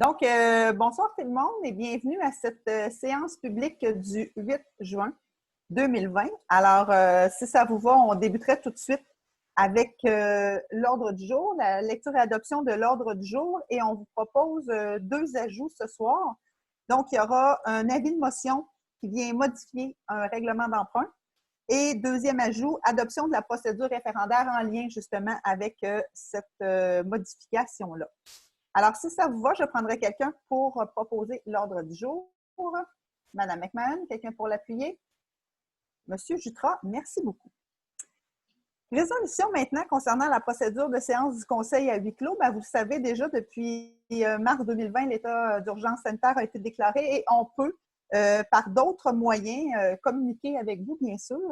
Donc, bonsoir tout le monde et bienvenue à cette séance publique du 8 juin 2020. Alors, si ça vous va, on débuterait tout de suite avec l'ordre du jour, la lecture et adoption de l'ordre du jour, et on vous propose deux ajouts ce soir. Donc, il y aura un avis de motion qui vient modifier un règlement d'emprunt. Et deuxième ajout, adoption de la procédure référendaire en lien justement avec cette modification-là. Alors, si ça vous va, je prendrai quelqu'un pour proposer l'ordre du jour. Madame McMahon, quelqu'un pour l'appuyer? Monsieur Jutras, merci beaucoup. Résolution maintenant concernant la procédure de séance du Conseil à huis clos. Bien, vous le savez déjà, depuis mars 2020, l'état d'urgence sanitaire a été déclaré et on peut, par d'autres moyens, communiquer avec vous, bien sûr,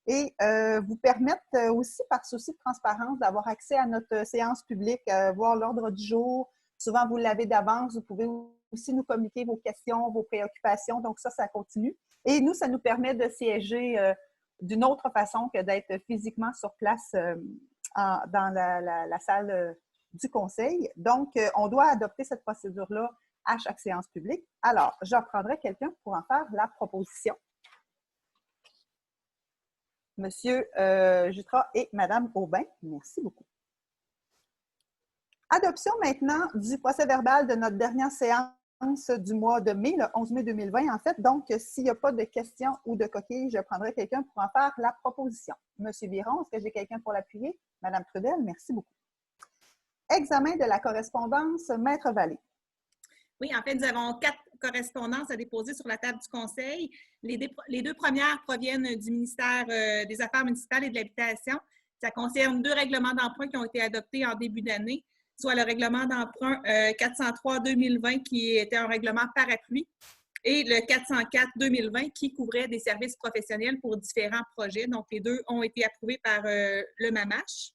et vous permettre aussi, par souci de transparence, d'avoir accès à notre séance publique, voir l'ordre du jour. Souvent, vous l'avez d'avance. Vous pouvez aussi nous communiquer vos questions, vos préoccupations. Donc, ça continue. Et nous, ça nous permet de siéger d'une autre façon que d'être physiquement sur place dans la salle du Conseil. Donc, on doit adopter cette procédure-là à chaque séance publique. Alors, je reprendrai quelqu'un pour en faire la proposition. Monsieur Jutras et Madame Aubin, merci beaucoup. Adoption maintenant du procès-verbal de notre dernière séance du mois de mai, le 11 mai 2020, en fait. Donc, s'il n'y a pas de questions ou de coquilles, je prendrai quelqu'un pour en faire la proposition. Monsieur Biron, est-ce que j'ai quelqu'un pour l'appuyer? Madame Trudel, merci beaucoup. Examen de la correspondance, Maître Vallée. Oui, en fait, nous avons 4 correspondances à déposer sur la table du Conseil. Les deux premières proviennent du ministère des Affaires municipales et de l'Habitation. Ça concerne 2 règlements d'emprunt qui ont été adoptés en début d'année, soit le règlement d'emprunt 403-2020 qui était un règlement parapluie et le 404-2020 qui couvrait des services professionnels pour différents projets. Donc, les deux ont été approuvés par le MAMACH.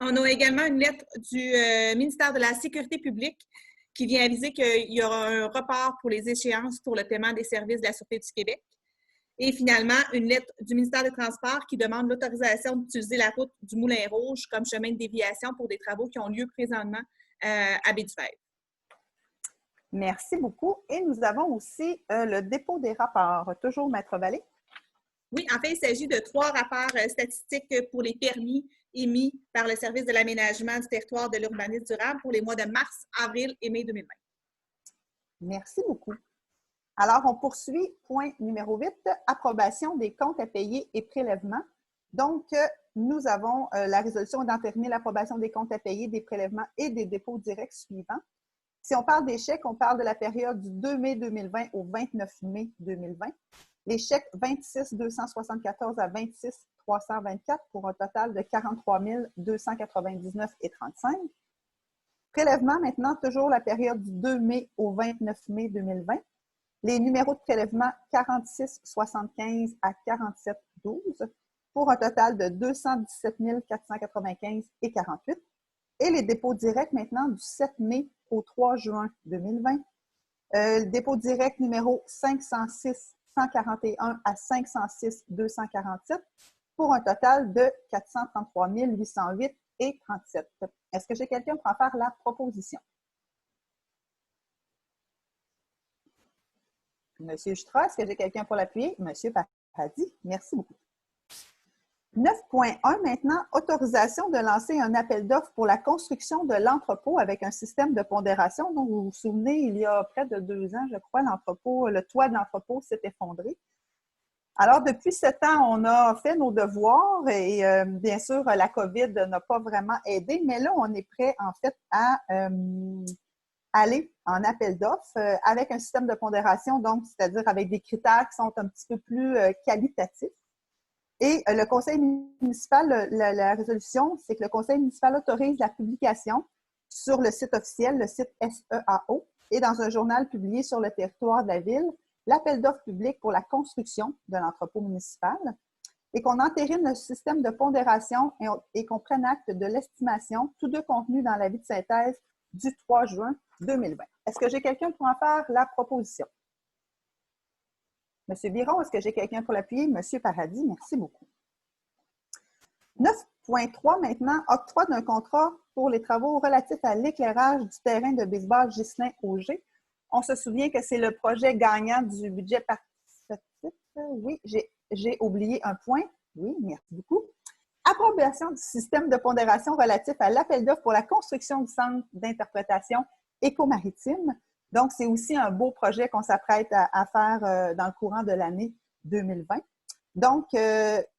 On a également une lettre du ministère de la Sécurité publique qui vient aviser qu'il y aura un report pour les échéances pour le paiement des services de la Sûreté du Québec. Et finalement, une lettre du ministère des Transports qui demande l'autorisation d'utiliser la route du Moulin-Rouge comme chemin de déviation pour des travaux qui ont lieu présentement à Baie-du-Fèvre. Merci beaucoup. Et nous avons aussi le dépôt des rapports. Toujours, Maître Vallée. Oui, en fait, il s'agit de 3 rapports statistiques pour les permis émis par le Service de l'aménagement du territoire de l'urbanisme durable pour les mois de mars, avril et mai 2020. Merci beaucoup. Alors, on poursuit. Point numéro 8, approbation des comptes à payer et prélèvements. Donc, nous avons la résolution d'entériner l'approbation des comptes à payer, des prélèvements et des dépôts directs suivants. Si on parle des chèques, on parle de la période du 2 mai 2020 au 29 mai 2020. Les chèques 26 274 à 26 324 pour un total de 43 299,35. Prélèvement maintenant, toujours la période du 2 mai au 29 mai 2020. Les numéros de prélèvement 46 75 à 47 12 pour un total de 217 495,48. Et les dépôts directs maintenant du 7 mai au 3 juin 2020. Le dépôt direct numéro 506 141 à 506 247 pour un total de 433 808,37. Est-ce que j'ai quelqu'un pour en faire la proposition? Monsieur Jutras, est-ce que j'ai quelqu'un pour l'appuyer? Monsieur Paradis, merci beaucoup. 9.1 maintenant, autorisation de lancer un appel d'offres pour la construction de l'entrepôt avec un système de pondération. Donc, vous vous souvenez, il y a près de 2 ans, je crois, le toit de l'entrepôt s'est effondré. Alors, depuis 7 ans, on a fait nos devoirs et bien sûr, la COVID n'a pas vraiment aidé, mais là, on est prêt, en fait, à aller en appel d'offres avec un système de pondération, donc, c'est-à-dire avec des critères qui sont un petit peu plus qualitatifs. Et le conseil municipal, la résolution, c'est que le conseil municipal autorise la publication sur le site officiel, le site SEAO, et dans un journal publié sur le territoire de la ville, l'appel d'offres public pour la construction de l'entrepôt municipal et qu'on entérine le système de pondération et qu'on prenne acte de l'estimation, tous deux contenus dans l'avis de synthèse du 3 juin 2020. Est-ce que j'ai quelqu'un pour en faire la proposition? Monsieur Biron, est-ce que j'ai quelqu'un pour l'appuyer? Monsieur Paradis, merci beaucoup. 9.3 maintenant, octroi d'un contrat pour les travaux relatifs à l'éclairage du terrain de baseball Ghislain-Auger. On se souvient que c'est le projet gagnant du budget participatif. Oui, j'ai oublié un point. Oui, merci beaucoup. Approbation du système de pondération relatif à l'appel d'offres pour la construction du centre d'interprétation éco-maritime. Donc, c'est aussi un beau projet qu'on s'apprête à faire dans le courant de l'année 2020. Donc,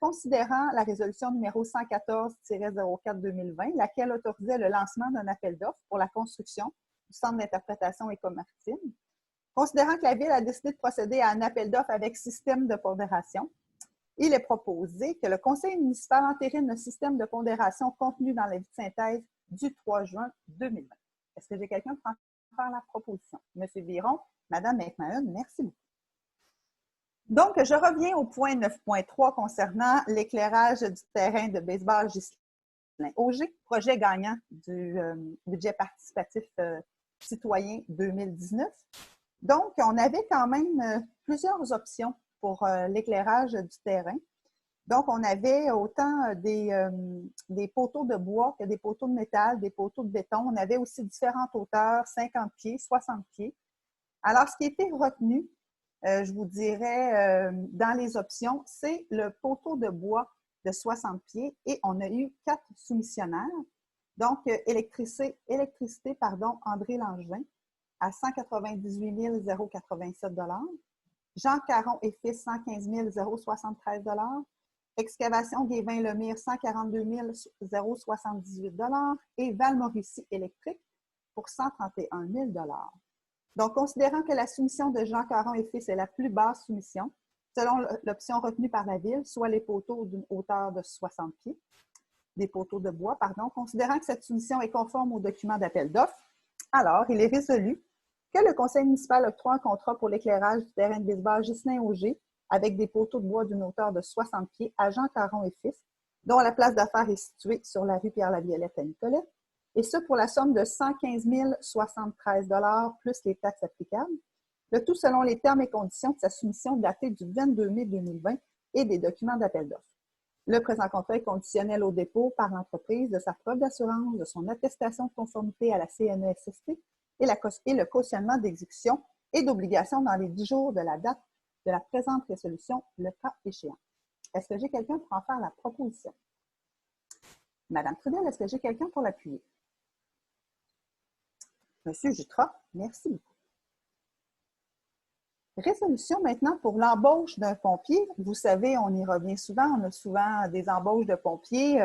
considérant la résolution numéro 114-04-2020, laquelle autorisait le lancement d'un appel d'offres pour la construction du centre d'interprétation éco-maritime, considérant que la Ville a décidé de procéder à un appel d'offres avec système de pondération, il est proposé que le Conseil municipal entérine le système de pondération contenu dans l'avis de synthèse du 3 juin 2020. Est-ce que j'ai quelqu'un pour en faire la proposition? Monsieur Biron, Madame McMahon, merci beaucoup. Donc, je reviens au point 9.3 concernant l'éclairage du terrain de baseball Ghislain-Auger, projet gagnant du budget participatif citoyen 2019. Donc, on avait quand même plusieurs options pour l'éclairage du terrain. Donc, on avait autant des poteaux de bois que des poteaux de métal, des poteaux de béton. On avait aussi différentes hauteurs, 50 pieds, 60 pieds. Alors, ce qui était retenu, je vous dirais, dans les options, c'est le poteau de bois de 60 pieds et on a eu 4 soumissionnaires. Donc, électricité, André Langevin à 198 087 Jean Caron et Fils, 115 073 Excavation Guévin-Lemire, 142 078 et Val-Mauricie Électrique pour 131 000 Donc, considérant que la soumission de Jean Caron et Fils est la plus basse soumission, selon l'option retenue par la Ville, soit les poteaux d'une hauteur de 60 pieds, des poteaux de bois, pardon, considérant que cette soumission est conforme au document d'appel d'offres, alors il est résolu que le Conseil municipal octroie un contrat pour l'éclairage du terrain de baseball Ghislain-Auger avec des poteaux de bois d'une hauteur de 60 pieds à Jean Caron et Fils, dont la place d'affaires est située sur la rue Pierre-Laviolette à Nicolette, et ce pour la somme de 115 073 plus les taxes applicables, le tout selon les termes et conditions de sa soumission datée du 22 mai 2020 et des documents d'appel d'offres. Le présent contrat est conditionnel au dépôt par l'entreprise de sa preuve d'assurance, de son attestation de conformité à la CNESST et le cautionnement d'exécution et d'obligation dans les 10 jours de la date de la présente résolution, le cas échéant. Est-ce que j'ai quelqu'un pour en faire la proposition? Madame Trudel, est-ce que j'ai quelqu'un pour l'appuyer? Monsieur Jutras, merci beaucoup. Résolution maintenant pour l'embauche d'un pompier. Vous savez, on y revient souvent. On a souvent des embauches de pompiers.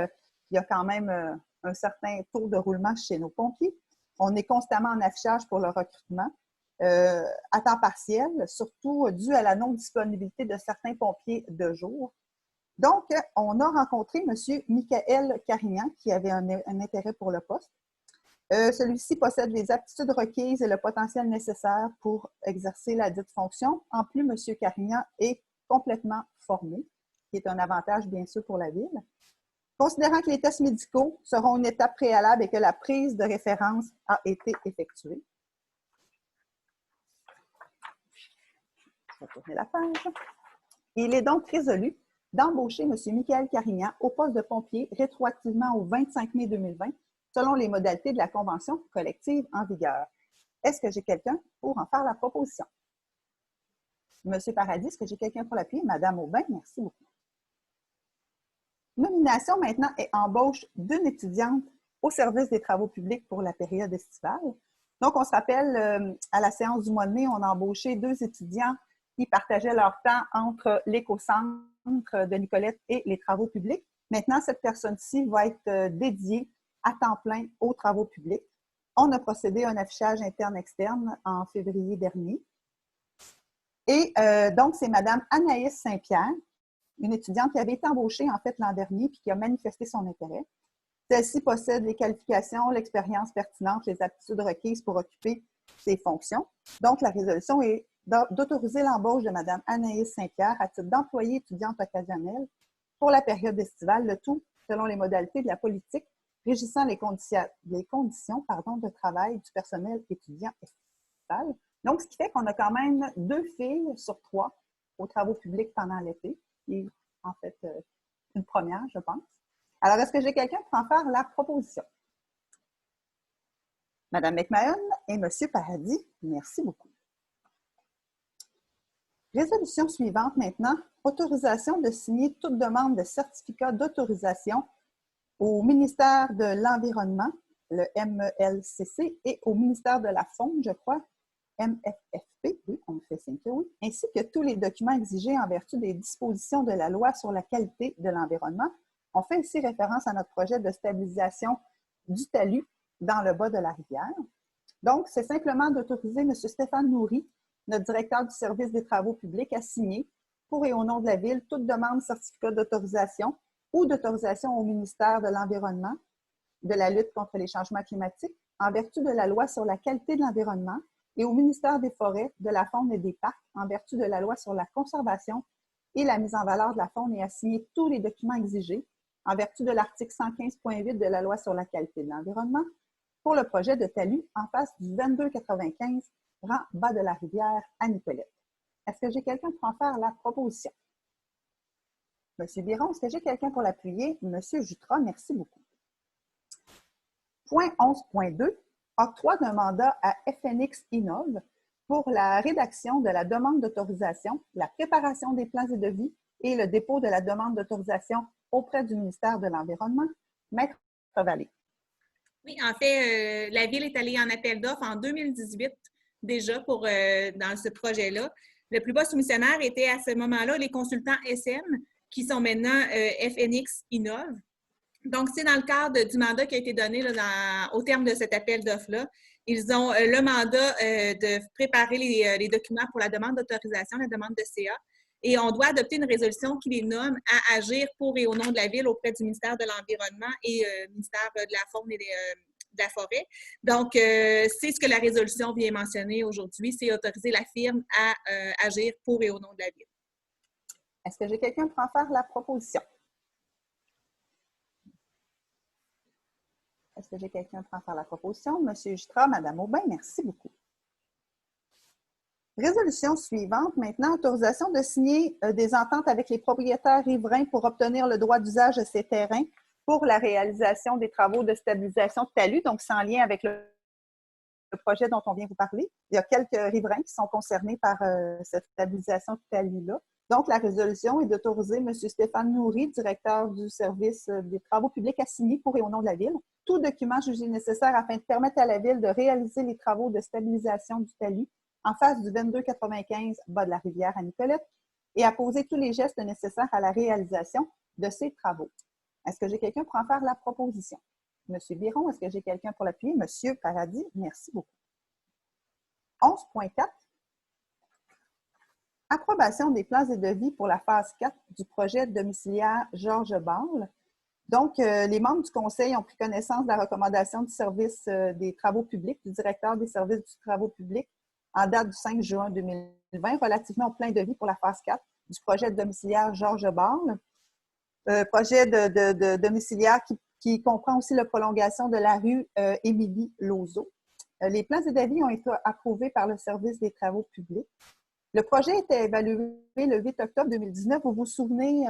Il y a quand même un certain taux de roulement chez nos pompiers. On est constamment en affichage pour le recrutement à temps partiel, surtout dû à la non-disponibilité de certains pompiers de jour. Donc, on a rencontré M. Michael Carignan, qui avait un intérêt pour le poste. Celui-ci possède les aptitudes requises et le potentiel nécessaire pour exercer la dite fonction. En plus, M. Carignan est complètement formé, ce qui est un avantage, bien sûr, pour la Ville. Considérant que les tests médicaux seront une étape préalable et que la prise de référence a été effectuée. Je vais tourner la page. Il est donc résolu d'embaucher M. Michael Carignan au poste de pompier rétroactivement au 25 mai 2020 selon les modalités de la convention collective en vigueur. Est-ce que j'ai quelqu'un pour en faire la proposition? Monsieur Paradis, est-ce que j'ai quelqu'un pour l'appuyer? Madame Aubin, merci beaucoup. Nomination maintenant et embauche d'une étudiante au service des travaux publics pour la période estivale. Donc, on se rappelle, à la séance du mois de mai, on a embauché 2 étudiants qui partageaient leur temps entre l'éco-centre de Nicolette et les travaux publics. Maintenant, cette personne-ci va être dédiée à temps plein aux travaux publics. On a procédé à un affichage interne-externe en février dernier. Et donc, c'est Mme Anaïs Saint-Pierre, une étudiante qui avait été embauchée en fait l'an dernier puis qui a manifesté son intérêt. Celle-ci possède les qualifications, l'expérience pertinente, les aptitudes requises pour occuper ses fonctions. Donc, la résolution est d'autoriser l'embauche de Mme Anaïs Saint-Pierre à titre d'employée étudiante occasionnelle pour la période estivale, le tout selon les modalités de la politique régissant les conditions de travail du personnel étudiant estival. Donc, ce qui fait qu'on a quand même 2 filles sur 3 aux travaux publics pendant l'été, qui est en fait une première, je pense. Alors, est-ce que j'ai quelqu'un pour en faire la proposition? Madame McMahon et Monsieur Paradis, merci beaucoup. Résolution suivante maintenant, autorisation de signer toute demande de certificat d'autorisation au ministère de l'Environnement, le MELCC, et au ministère de la Faune, je crois, MFFP, oui, on me fait signe que oui, ainsi que tous les documents exigés en vertu des dispositions de la loi sur la qualité de l'environnement. On fait ici référence à notre projet de stabilisation du talus dans le bas de la rivière. Donc, c'est simplement d'autoriser M. Stéphane Nourry, notre directeur du service des travaux publics, à signer, pour et au nom de la Ville, toute demande de certificat d'autorisation ou d'autorisation au ministère de l'Environnement, de la lutte contre les changements climatiques, en vertu de la loi sur la qualité de l'environnement, et au ministère des Forêts, de la Faune et des Parcs, en vertu de la loi sur la conservation et la mise en valeur de la faune, et à signer tous les documents exigés, en vertu de l'article 115.8 de la loi sur la qualité de l'environnement, pour le projet de talus en face du 2295 rang bas de la rivière à Nicolette. Est-ce que j'ai quelqu'un pour en faire la proposition? Monsieur Biron, est-ce que j'ai quelqu'un pour l'appuyer? Monsieur Jutras, merci beaucoup. Point 11.2, octroi d'un mandat à FNX Innov pour la rédaction de la demande d'autorisation, la préparation des plans et devis et le dépôt de la demande d'autorisation auprès du ministère de l'Environnement. Maître Vallée. Oui, en fait, la Ville est allée en appel d'offres en 2018 déjà dans ce projet-là. Le plus bas soumissionnaire était à ce moment-là les consultants SM, qui sont maintenant FNX Innov. Donc, c'est dans le cadre du mandat qui a été donné là, au terme de cet appel d'offres-là. Ils ont le mandat de préparer les documents pour la demande d'autorisation, la demande de CA, et on doit adopter une résolution qui les nomme à agir pour et au nom de la Ville auprès du ministère de l'Environnement et du ministère de la Faune et de la Forêt. Donc, c'est ce que la résolution vient mentionner aujourd'hui, c'est autoriser la firme à agir pour et au nom de la Ville. Est-ce que j'ai quelqu'un pour en faire la proposition? Est-ce que j'ai quelqu'un pour en faire la proposition? Monsieur Jutras, Madame Aubin, merci beaucoup. Résolution suivante, maintenant, autorisation de signer des ententes avec les propriétaires riverains pour obtenir le droit d'usage de ces terrains pour la réalisation des travaux de stabilisation de talus. Donc, c'est en lien avec le projet dont on vient vous parler. Il y a quelques riverains qui sont concernés par cette stabilisation de talus-là. Donc, la résolution est d'autoriser M. Stéphane Nourry, directeur du service des travaux publics, à signer pour et au nom de la Ville tout document jugé nécessaire afin de permettre à la Ville de réaliser les travaux de stabilisation du talus en face du 2295 bas de la rivière à Nicolette et à poser tous les gestes nécessaires à la réalisation de ces travaux. Est-ce que j'ai quelqu'un pour en faire la proposition? Monsieur Biron, est-ce que j'ai quelqu'un pour l'appuyer? Monsieur Paradis, merci beaucoup. 11.4. Approbation des plans et devis pour la phase 4 du projet domiciliaire Georges Ball. Donc, les membres du Conseil ont pris connaissance de la recommandation du service des travaux publics, du directeur des services des travaux publics, en date du 5 juin 2020, relativement au plan de devis pour la phase 4 du projet domiciliaire Georges Ball. Projet de domiciliaire qui comprend aussi la prolongation de la rue Émilie-Lauzeau. Les plans et devis ont été approuvés par le service des travaux publics. Le projet était évalué le 8 octobre 2019. Vous vous souvenez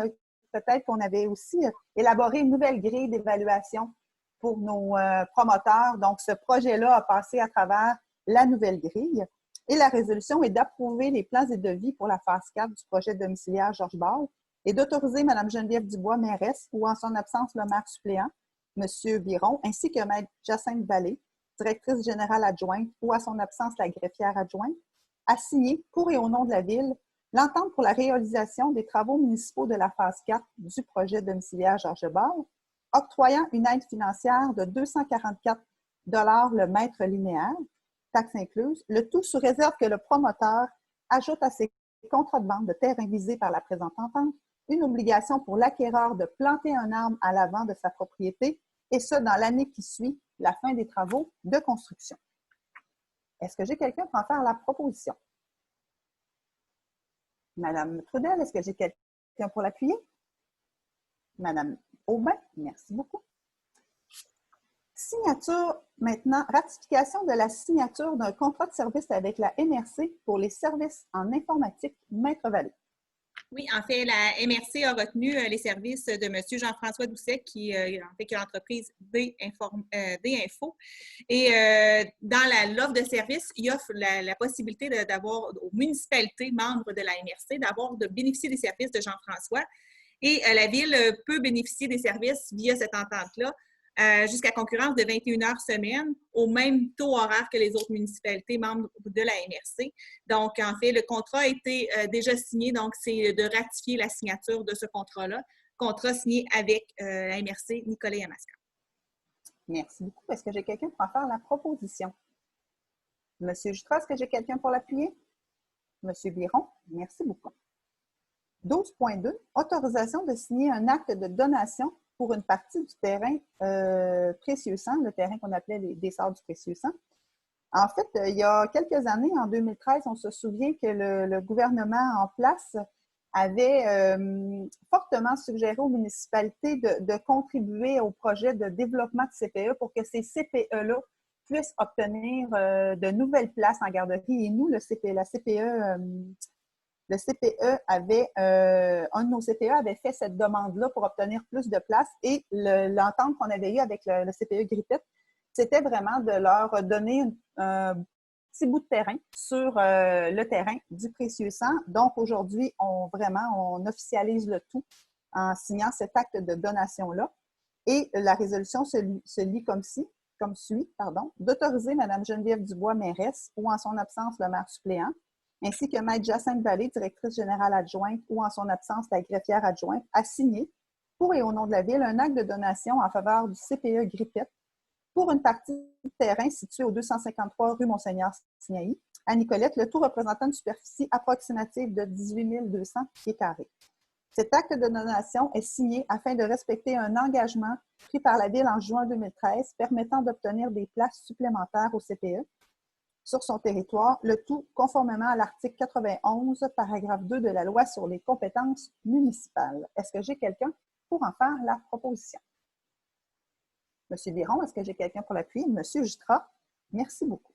peut-être qu'on avait aussi élaboré une nouvelle grille d'évaluation pour nos promoteurs. Donc, ce projet-là a passé à travers la nouvelle grille. Et la résolution est d'approuver les plans et devis pour la phase 4 du projet domiciliaire Georges Ball et d'autoriser Mme Geneviève Dubois, mairesse, ou en son absence, le maire suppléant, M. Biron, ainsi que Mme Jacinthe Vallée, directrice générale adjointe, ou à son absence, la greffière adjointe, à signer, pour et au nom de la Ville, l'entente pour la réalisation des travaux municipaux de la phase 4 du projet domiciliaire Georges Ball, octroyant une aide financière de 244 $ le mètre linéaire, taxes incluses, le tout sous réserve que le promoteur ajoute à ses contrats de vente de terrain visés par la présente entente une obligation pour l'acquéreur de planter un arbre à l'avant de sa propriété, et ce, dans l'année qui suit la fin des travaux de construction. Est-ce que j'ai quelqu'un pour en faire la proposition? Madame Trudel, est-ce que j'ai quelqu'un pour l'appuyer? Madame Aubin, merci beaucoup. Signature maintenant, ratification de la signature d'un contrat de service avec la MRC pour les services en informatique Maître Vallée. Oui, en fait, la MRC a retenu les services de M. Jean-François Doucet, qui a l'entreprise D-Info. Et dans l'offre de service, il offre la possibilité d'avoir aux municipalités membres de la MRC de bénéficier des services de Jean-François. Et la Ville peut bénéficier des services via cette entente-là jusqu'à concurrence de 21 heures semaine au même taux horaire que les autres municipalités membres de la MRC. Donc, en fait, le contrat a été déjà signé, donc c'est de ratifier la signature de ce contrat-là, contrat signé avec la MRC Nicolet-Yamaska. Merci beaucoup. Est-ce que j'ai quelqu'un pour en faire la proposition? Monsieur Jutra, est-ce que j'ai quelqu'un pour l'appuyer? Monsieur Biron, merci beaucoup. 12.2, autorisation de signer un acte de donation pour une partie du terrain Précieux Sang, le terrain qu'on appelait des Sarts du Précieux Sang. En fait, il y a quelques années, en 2013, on se souvient que le gouvernement en place avait fortement suggéré aux municipalités de contribuer au projet de développement de CPE pour que ces CPE-là puissent obtenir de nouvelles places en garderie. Et nous, le CPE avait, un de nos CPE avait fait cette demande-là pour obtenir plus de places et l'entente qu'on avait eue avec le CPE Grippette, c'était vraiment de leur donner un petit bout de terrain sur le terrain du Précieux Sang. Donc, aujourd'hui, on officialise le tout en signant cet acte de donation-là. Et la résolution se lit comme suit, d'autoriser Mme Geneviève Dubois, mairesse, ou en son absence, le maire suppléant, ainsi que Maître Jacinthe Vallée, directrice générale adjointe, ou en son absence, la greffière adjointe, à signer, pour et au nom de la Ville, un acte de donation en faveur du CPE Grippette pour une partie du terrain situé au 253 rue Monseigneur-Sinaï, à Nicolette, le tout représentant une superficie approximative de 18 200 pieds carrés. Cet acte de donation est signé afin de respecter un engagement pris par la Ville en juin 2013 permettant d'obtenir des places supplémentaires au CPE sur son territoire, le tout conformément à l'article 91, paragraphe 2 de la Loi sur les compétences municipales. Est-ce que j'ai quelqu'un pour en faire la proposition? Monsieur Biron, est-ce que j'ai quelqu'un pour l'appui? Monsieur Jutra, merci beaucoup.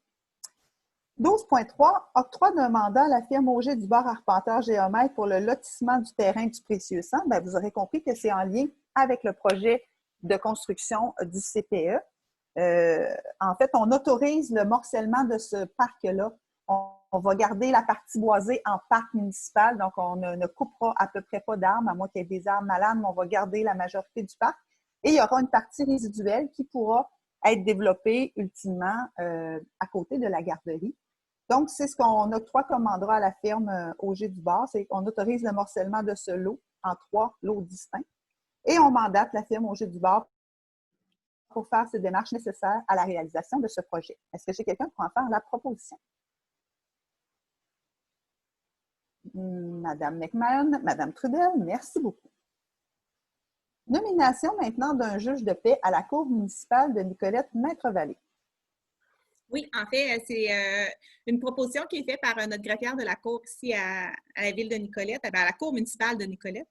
12.3, octroi d'un mandat à la firme Auger Dubord Arpenteur Géomètre pour le lotissement du terrain du Précieux Sang. Bien, vous aurez compris que c'est en lien avec le projet de construction du CPE. En fait, on autorise le morcellement de ce parc-là. On va garder la partie boisée en parc municipal, donc on ne coupera à peu près pas d'arbres, à moins qu'il y ait des arbres malades, mais on va garder la majorité du parc. Et il y aura une partie résiduelle qui pourra être développée ultimement à côté de la garderie. Donc, c'est ce qu'on octroie comme mandat à la firme Auger Dubord, c'est qu'on autorise le morcellement de ce lot en 3 lots distincts. Et on mandate la firme Auger Dubord pour faire ces démarches nécessaires à la réalisation de ce projet. Est-ce que j'ai quelqu'un pour en faire la proposition? Madame McMahon, Madame Trudel, merci beaucoup. Nomination maintenant d'un juge de paix à la Cour municipale de Nicolette-Maître-Vallée. Oui, en fait, c'est une proposition qui est faite par notre greffière de la Cour ici à la ville de Nicolette, à la Cour municipale de Nicolette.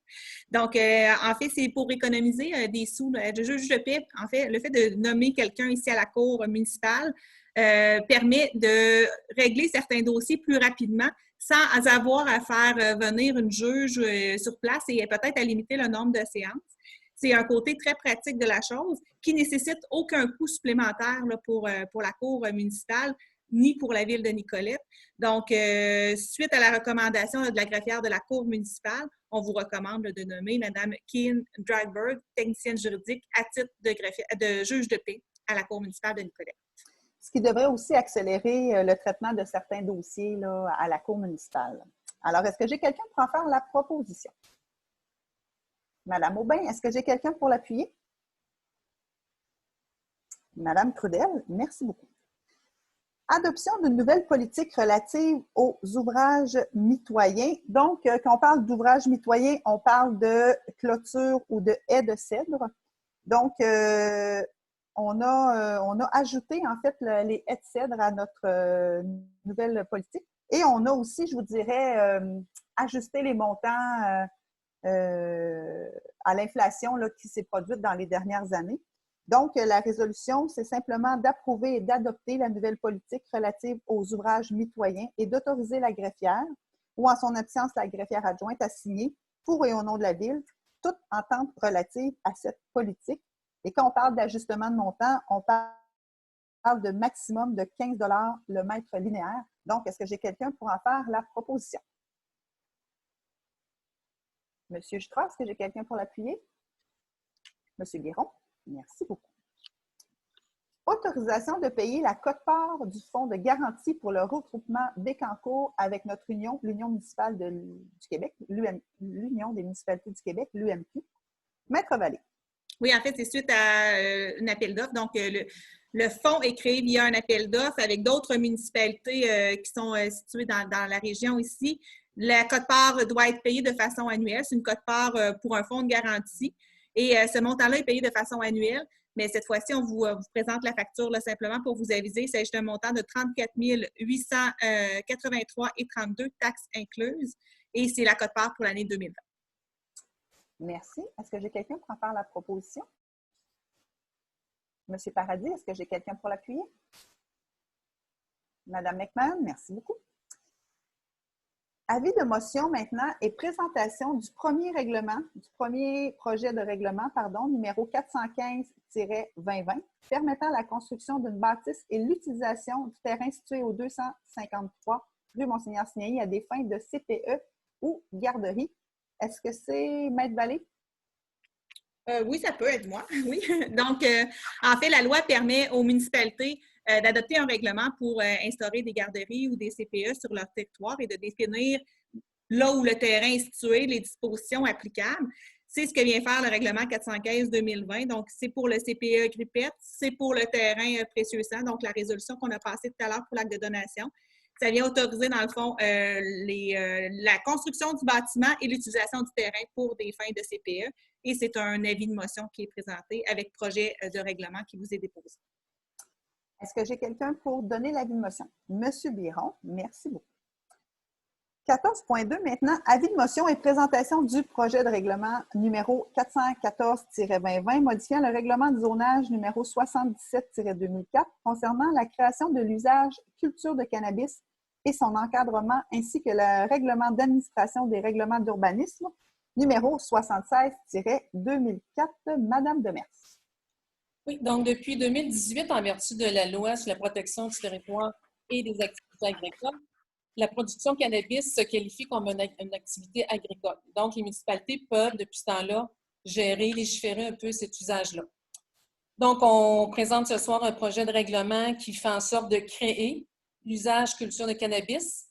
Donc, en fait, c'est pour économiser des sous. Le juge de paix, en fait, le fait de nommer quelqu'un ici à la Cour municipale permet de régler certains dossiers plus rapidement sans avoir à faire venir une juge sur place et peut-être à limiter le nombre de séances. C'est un côté très pratique de la chose qui nécessite aucun coût supplémentaire là, pour la Cour municipale ni pour la ville de Nicolette. Donc, suite à la recommandation de la greffière de la Cour municipale, on vous recommande de nommer Mme Kean Dragberg, technicienne juridique à titre de juge de paix à la Cour municipale de Nicolette. Ce qui devrait aussi accélérer le traitement de certains dossiers là, à la Cour municipale. Alors, est-ce que j'ai quelqu'un pour en faire la proposition? Madame Aubin, est-ce que j'ai quelqu'un pour l'appuyer? Madame Trudel, merci beaucoup. Adoption d'une nouvelle politique relative aux ouvrages mitoyens. Donc, quand on parle d'ouvrages mitoyens, on parle de clôture ou de haies de cèdre. Donc, on a ajouté en fait les haies de cèdre à notre nouvelle politique. Et on a aussi, je vous dirais, ajusté les montants à l'inflation qui s'est produite dans les dernières années. Donc, la résolution, c'est simplement d'approuver et d'adopter la nouvelle politique relative aux ouvrages mitoyens et d'autoriser la greffière ou en son absence, la greffière adjointe a signé, pour et au nom de la Ville, toute entente relative à cette politique. Et quand on parle d'ajustement de montant, on parle de maximum de 15 $ le mètre linéaire. Donc, est-ce que j'ai quelqu'un pour en faire la proposition? Monsieur Jutra, est-ce que j'ai quelqu'un pour l'appuyer? Monsieur Guéron, merci beaucoup. Autorisation de payer la quote-part du fonds de garantie pour le regroupement Bécancour avec notre union, l'Union municipale du Québec, l'Union des municipalités du Québec, l'UMQ. Maître Vallée. Oui, en fait, c'est suite à un appel d'offres. Donc, le fonds est créé via un appel d'offres avec d'autres municipalités qui sont situées dans la région ici. La quote-part doit être payée de façon annuelle. C'est une quote-part pour un fonds de garantie. Et ce montant-là est payé de façon annuelle. Mais cette fois-ci, on vous présente la facture là, simplement pour vous aviser. Il s'agit d'un montant de 34 883,32 taxes incluses. Et c'est la quote-part pour l'année 2020. Merci. Est-ce que j'ai quelqu'un pour en faire la proposition? Monsieur Paradis, est-ce que j'ai quelqu'un pour l'appuyer? Madame McMahon, merci beaucoup. Avis de motion maintenant et présentation du premier projet de règlement, numéro 415-2020, permettant la construction d'une bâtisse et l'utilisation du terrain situé au 253 rue Monseigneur-Sinaï à des fins de CPE ou garderie. Est-ce que c'est Maître Vallée? Oui, ça peut être moi, oui. Donc, en fait, la loi permet aux municipalités d'adopter un règlement pour instaurer des garderies ou des CPE sur leur territoire et de définir là où le terrain est situé, les dispositions applicables. C'est ce que vient faire le règlement 415-2020. Donc, c'est pour le CPE Grippette, c'est pour le terrain Précieux-Sang, donc la résolution qu'on a passée tout à l'heure pour l'acte de donation. Ça vient autoriser, dans le fond, la construction du bâtiment et l'utilisation du terrain pour des fins de CPE. Et c'est un avis de motion qui est présenté avec projet de règlement qui vous est déposé. Est-ce que j'ai quelqu'un pour donner l'avis de motion? Monsieur Biron, merci beaucoup. 14.2 maintenant, avis de motion et présentation du projet de règlement numéro 414-2020 modifiant le règlement de zonage numéro 77-2004 concernant la création de l'usage culture de cannabis et son encadrement ainsi que le règlement d'administration des règlements d'urbanisme numéro 76-2004. Madame Demers. Oui, donc depuis 2018, en vertu de la loi sur la protection du territoire et des activités agricoles, la production de cannabis se qualifie comme une activité agricole. Donc, les municipalités peuvent, depuis ce temps-là, légiférer un peu cet usage-là. Donc, on présente ce soir un projet de règlement qui fait en sorte de créer l'usage culture de cannabis.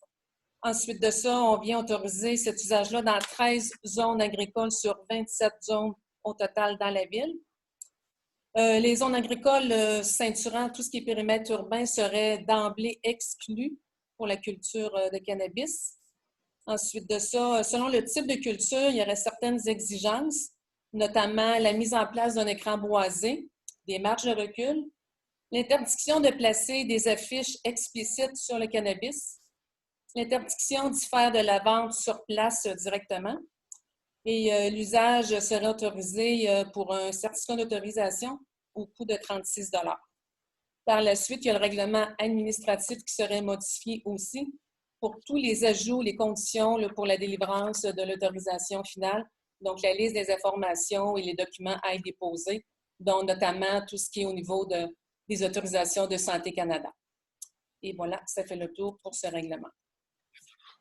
Ensuite de ça, on vient autoriser cet usage-là dans 13 zones agricoles sur 27 zones au total dans la ville. Les zones agricoles ceinturant tout ce qui est périmètre urbain seraient d'emblée exclues pour la culture de cannabis. Ensuite de ça, selon le type de culture, il y aurait certaines exigences, notamment la mise en place d'un écran boisé, des marges de recul, l'interdiction de placer des affiches explicites sur le cannabis, l'interdiction d'y faire de la vente sur place directement et l'usage serait autorisé pour un certificat d'autorisation au coût de 36 $. Par la suite, il y a le règlement administratif qui serait modifié aussi pour tous les ajouts, les conditions pour la délivrance de l'autorisation finale, donc la liste des informations et les documents à y déposer, dont notamment tout ce qui est au niveau des autorisations de Santé Canada. Et voilà, ça fait le tour pour ce règlement.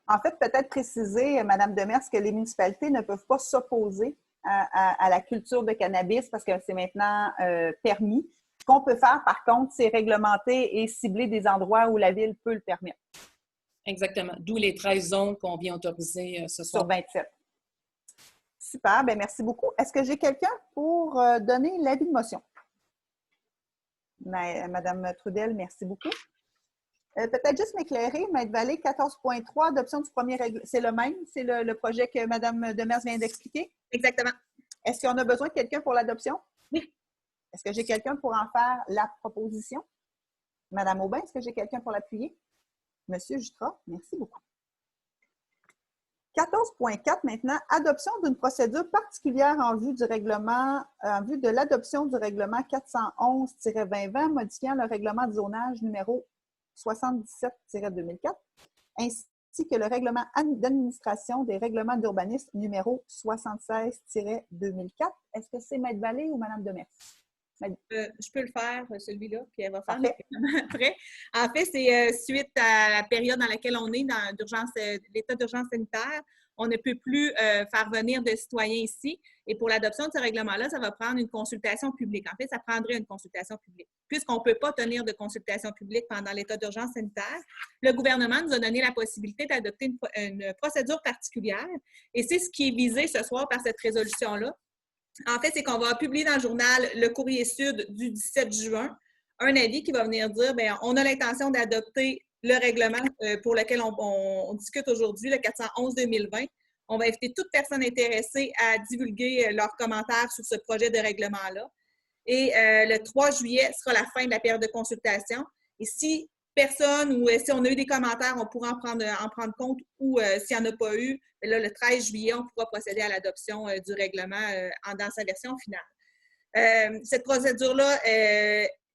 En fait, peut-être préciser, Mme Demers, que les municipalités ne peuvent pas s'opposer à la culture de cannabis parce que c'est maintenant permis. Ce qu'on peut faire, par contre, c'est réglementer et cibler des endroits où la Ville peut le permettre. Exactement. D'où les 13 zones qu'on vient autoriser ce soir. Sur 27. Super. Bien, merci beaucoup. Est-ce que j'ai quelqu'un pour donner l'avis de motion? Madame Trudel, merci beaucoup. Peut-être juste m'éclairer, Maître Vallée, 14.3, adoption du premier règlement. C'est le même? C'est le projet que Mme Demers vient d'expliquer? Exactement. Est-ce qu'on a besoin de quelqu'un pour l'adoption? Oui. Est-ce que j'ai quelqu'un pour en faire la proposition? Madame Aubin, est-ce que j'ai quelqu'un pour l'appuyer? Monsieur Jutra, merci beaucoup. 14.4 maintenant, adoption d'une procédure particulière en vue de l'adoption du règlement 411-2020 modifiant le règlement de zonage numéro 77-2004, ainsi que le règlement d'administration des règlements d'urbanisme numéro 76-2004. Est-ce que c'est Maître Vallée ou Mme Demers? Je peux le faire, celui-là, puis elle va faire après. En fait, c'est suite à la période dans laquelle on est, dans l'état d'urgence sanitaire, on ne peut plus faire venir de citoyens ici. Et pour l'adoption de ce règlement-là, ça va prendre une consultation publique. En fait, ça prendrait une consultation publique. Puisqu'on ne peut pas tenir de consultation publique pendant l'état d'urgence sanitaire, le gouvernement nous a donné la possibilité d'adopter une procédure particulière. Et c'est ce qui est visé ce soir par cette résolution-là. En fait, c'est qu'on va publier dans le journal Le Courrier Sud du 17 juin un avis qui va venir dire, bien, on a l'intention d'adopter le règlement pour lequel on discute aujourd'hui, le 411-2020. On va inviter toute personne intéressée à divulguer leurs commentaires sur ce projet de règlement-là. Et le 3 juillet sera la fin de la période de consultation. Et si personne ou si on a eu des commentaires, on pourra en prendre compte ou s'il n'y en a pas eu, là, le 13 juillet, on pourra procéder à l'adoption du règlement dans sa version finale. Cette procédure-là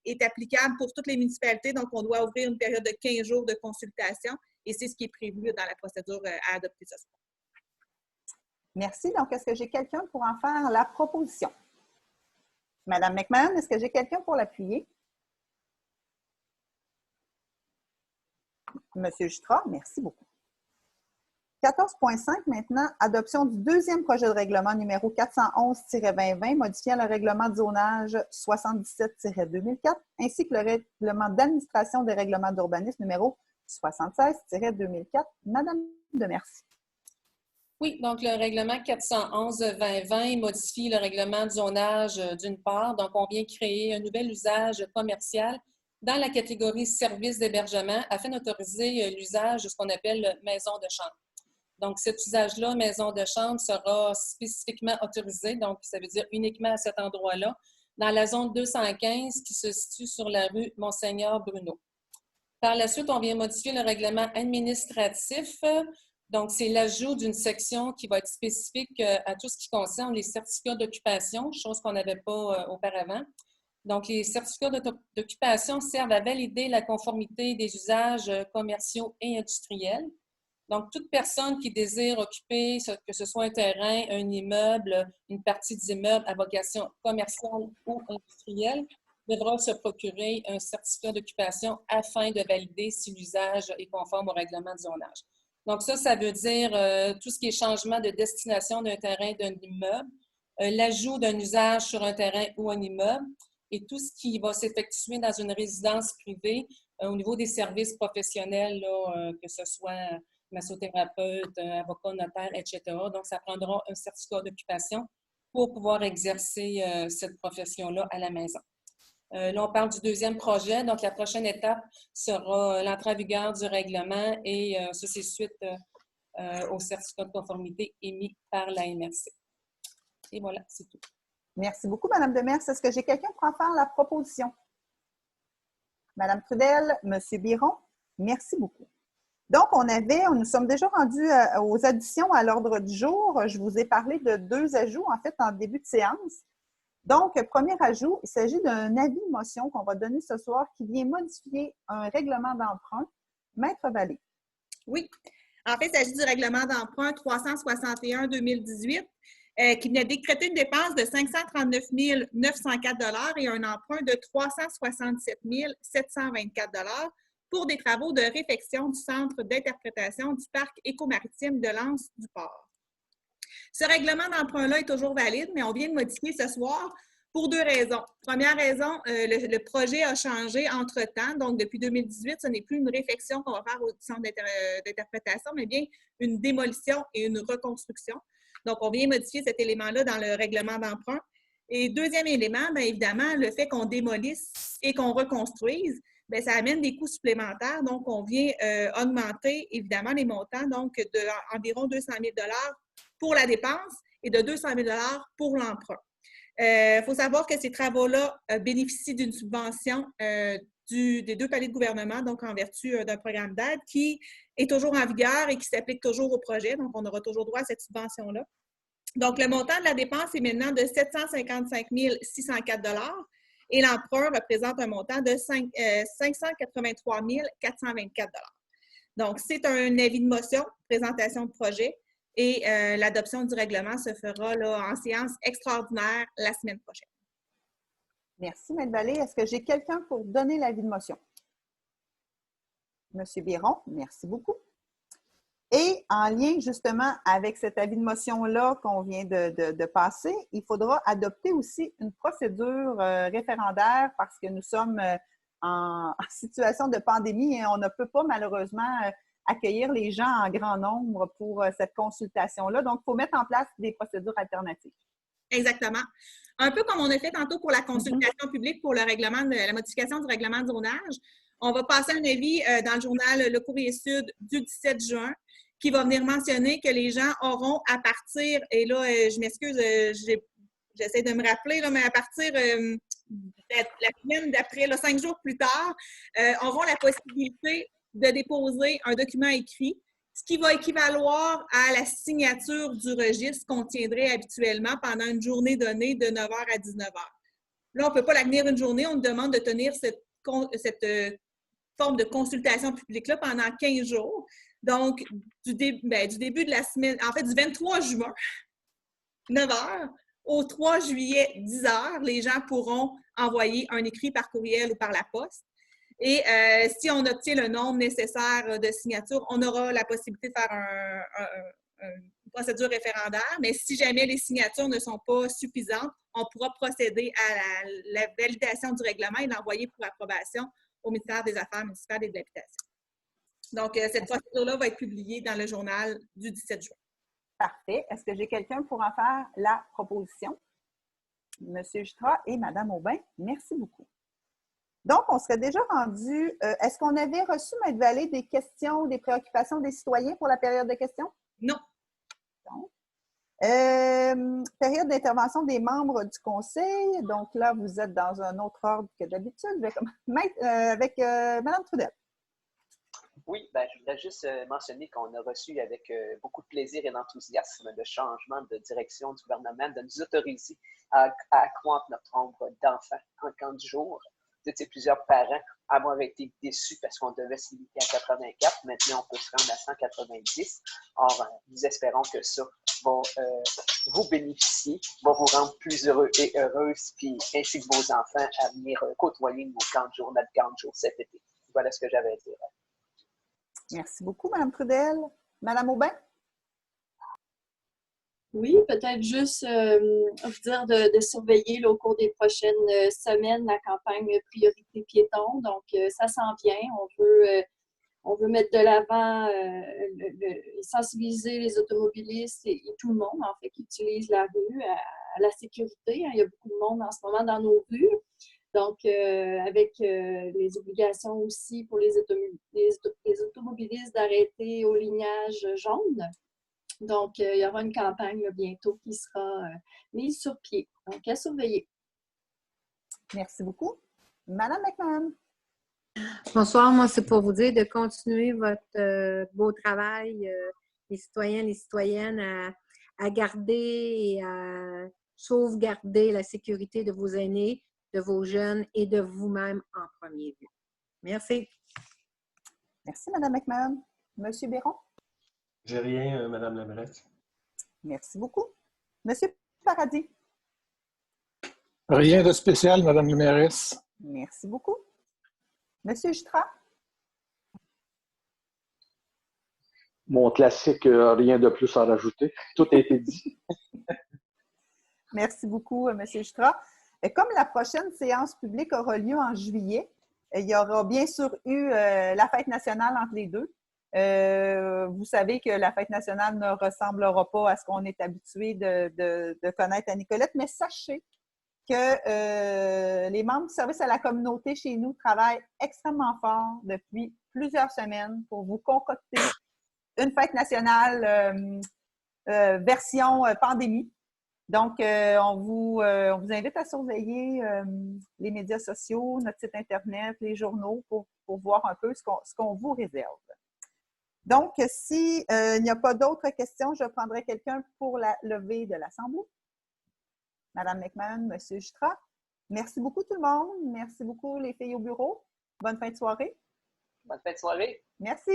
est applicable pour toutes les municipalités, donc on doit ouvrir une période de 15 jours de consultation et c'est ce qui est prévu dans la procédure à adopter ce soir. Merci. Donc, est-ce que j'ai quelqu'un pour en faire la proposition? Madame McMahon, est-ce que j'ai quelqu'un pour l'appuyer? Monsieur Jutra, merci beaucoup. 14.5 maintenant, adoption du deuxième projet de règlement numéro 411-2020, modifiant le règlement de zonage 77-2004, ainsi que le règlement d'administration des règlements d'urbanisme numéro 76-2004. Madame Demers. Oui, donc le règlement 411-2020 modifie le règlement de zonage d'une part. Donc, on vient créer un nouvel usage commercial dans la catégorie services d'hébergement afin d'autoriser l'usage de ce qu'on appelle maison de chambre. Donc, cet usage-là, maison de chambre, sera spécifiquement autorisé, donc ça veut dire uniquement à cet endroit-là, dans la zone 215 qui se situe sur la rue Monseigneur-Bruno. Par la suite, on vient modifier le règlement administratif. Donc, c'est l'ajout d'une section qui va être spécifique à tout ce qui concerne les certificats d'occupation, chose qu'on n'avait pas auparavant. Donc, les certificats d'occupation servent à valider la conformité des usages commerciaux et industriels. Donc, toute personne qui désire occuper, que ce soit un terrain, un immeuble, une partie d'immeuble à vocation commerciale ou industrielle, devra se procurer un certificat d'occupation afin de valider si l'usage est conforme au règlement de zonage. Donc, ça veut dire tout ce qui est changement de destination d'un terrain, d'un immeuble, l'ajout d'un usage sur un terrain ou un immeuble et tout ce qui va s'effectuer dans une résidence privée au niveau des services professionnels, là, que ce soit massothérapeute, avocat, notaire, etc. Donc, ça prendra un certificat d'occupation pour pouvoir exercer cette profession-là à la maison. Là, on parle du deuxième projet. Donc, la prochaine étape sera l'entrée en vigueur du règlement et ça, c'est suite au certificat de conformité émis par la MRC. Et voilà, c'est tout. Merci beaucoup, Mme Demers. Est-ce que j'ai quelqu'un pour en faire la proposition? Mme Trudel, M. Biron, merci beaucoup. Donc, nous sommes déjà rendus aux additions à l'ordre du jour. Je vous ai parlé de 2 ajouts, en fait, en début de séance. Donc, premier ajout, il s'agit d'un avis de motion qu'on va donner ce soir qui vient modifier un règlement d'emprunt. Maître Vallée. Oui. En fait, il s'agit du règlement d'emprunt 361-2018 qui venait décréter une dépense de 539 904 et un emprunt de 367 724 pour des travaux de réfection du centre d'interprétation du parc écomaritime de l'Anse du Port. Ce règlement d'emprunt-là est toujours valide, mais on vient de modifier ce soir pour 2 raisons. Première raison, le projet a changé entre-temps. Donc, depuis 2018, ce n'est plus une réfection qu'on va faire au centre d'interprétation, mais bien une démolition et une reconstruction. Donc, on vient modifier cet élément-là dans le règlement d'emprunt. Et deuxième élément, bien évidemment, le fait qu'on démolisse et qu'on reconstruise, bien, ça amène des coûts supplémentaires. Donc, on vient augmenter, évidemment, les montants, donc d'environ 200 000 pour la dépense et de 200 000 pour l'emprunt. Il faut savoir que ces travaux-là bénéficient d'une subvention des 2 paliers de gouvernement, donc en vertu d'un programme d'aide qui est toujours en vigueur et qui s'applique toujours au projet. Donc, on aura toujours droit à cette subvention-là. Donc, le montant de la dépense est maintenant de 755 604 et l'emprunt représente un montant de 583 424 . Donc, c'est un avis de motion, présentation de projet, et l'adoption du règlement se fera là, en séance extraordinaire la semaine prochaine. Merci, Mme Vallée. Est-ce que j'ai quelqu'un pour donner l'avis de motion? Monsieur Biron, merci beaucoup. Et en lien justement avec cet avis de motion-là qu'on vient de passer, il faudra adopter aussi une procédure référendaire parce que nous sommes en situation de pandémie et on ne peut pas malheureusement accueillir les gens en grand nombre pour cette consultation-là. Donc, il faut mettre en place des procédures alternatives. Exactement. Un peu comme on a fait tantôt pour la consultation publique pour le règlement la modification du règlement de zonage. On va passer un avis dans le journal Le Courrier Sud du 17 juin qui va venir mentionner que les gens auront à partir, et là, je m'excuse, j'essaie de me rappeler, là, mais à partir de la semaine d'après, 5 jours plus tard, auront la possibilité de déposer un document écrit, ce qui va équivaloir à la signature du registre qu'on tiendrait habituellement pendant une journée donnée de 9h à 19h. Là, on ne peut pas la tenir une journée, on nous demande de tenir cette forme de consultation publique-là pendant 15 jours. Donc, du début de la semaine, en fait, du 23 juin, 9h, au 3 juillet, 10h, les gens pourront envoyer un écrit par courriel ou par la poste. Et si on obtient le nombre nécessaire de signatures, on aura la possibilité de faire une procédure référendaire. Mais si jamais les signatures ne sont pas suffisantes, on pourra procéder à la validation du règlement et l'envoyer pour approbation au ministère des Affaires municipales et de l'Habitation. Donc, cette procédure-là va être publiée dans le journal du 17 juin. Parfait. Est-ce que j'ai quelqu'un pour en faire la proposition? Monsieur Jutra et Mme Aubin, merci beaucoup. Donc, on serait déjà rendu. Est-ce qu'on avait reçu, Mme Vallée, des questions, des préoccupations des citoyens pour la période de questions? Non. Donc, période d'intervention des membres du conseil. Donc là, vous êtes dans un autre ordre que d'habitude. Je vais mettre avec Mme Trudel. Oui, ben, je voudrais juste mentionner qu'on a reçu avec beaucoup de plaisir et d'enthousiasme le changement de direction du gouvernement de nous autoriser à accroître notre nombre d'enfants en 40 jours. Vous étiez plusieurs parents à avoir été déçus parce qu'on devait se limiter à 84. Maintenant, on peut se rendre à 190. Or, nous espérons que ça va vous bénéficier, va vous rendre plus heureux et heureuses, puis ainsi que vos enfants à venir côtoyer nos 40 jours, notre 40 jours cet été. Voilà ce que j'avais à dire. Merci beaucoup, Mme Trudel. Mme Aubin? Oui, peut-être juste vous dire de surveiller là, au cours des prochaines semaines la campagne Priorité piéton. Donc, ça s'en vient. On veut mettre de l'avant, sensibiliser les automobilistes et tout le monde, en fait, qui utilise la rue à la sécurité. Il y a beaucoup de monde en ce moment dans nos rues. Donc, avec les obligations aussi pour les automobilistes d'arrêter au lignage jaune. Donc, il y aura une campagne là, bientôt qui sera mise sur pied. Donc, à surveiller. Merci beaucoup. Madame McMahon. Bonsoir, moi, c'est pour vous dire de continuer votre beau travail, les citoyens, les citoyennes, à garder et à sauvegarder la sécurité de vos aînés, de vos jeunes et de vous-même en premier lieu. Merci. Merci, Mme McMahon. Monsieur Biron? J'ai rien, Mme la mairesse. Merci beaucoup. Monsieur Paradis? Rien de spécial, Mme la mairesse. Merci beaucoup. Monsieur Jutra? Mon classique, rien de plus à rajouter. Tout a été dit. Merci beaucoup, Monsieur Jutra. Et comme la prochaine séance publique aura lieu en juillet, il y aura bien sûr eu la fête nationale entre les deux. Vous savez que la fête nationale ne ressemblera pas à ce qu'on est habitué de connaître à Nicolette, mais sachez que les membres du service à la communauté chez nous travaillent extrêmement fort depuis plusieurs semaines pour vous concocter une fête nationale version pandémie. Donc, on vous invite à surveiller les médias sociaux, notre site Internet, les journaux pour voir un peu ce qu'on vous réserve. Donc, s'il n'y a pas d'autres questions, je prendrai quelqu'un pour la levée de l'Assemblée. Madame McMahon, Monsieur Jutra. Merci beaucoup tout le monde. Merci beaucoup les filles au bureau. Bonne fin de soirée. Bonne fin de soirée. Merci.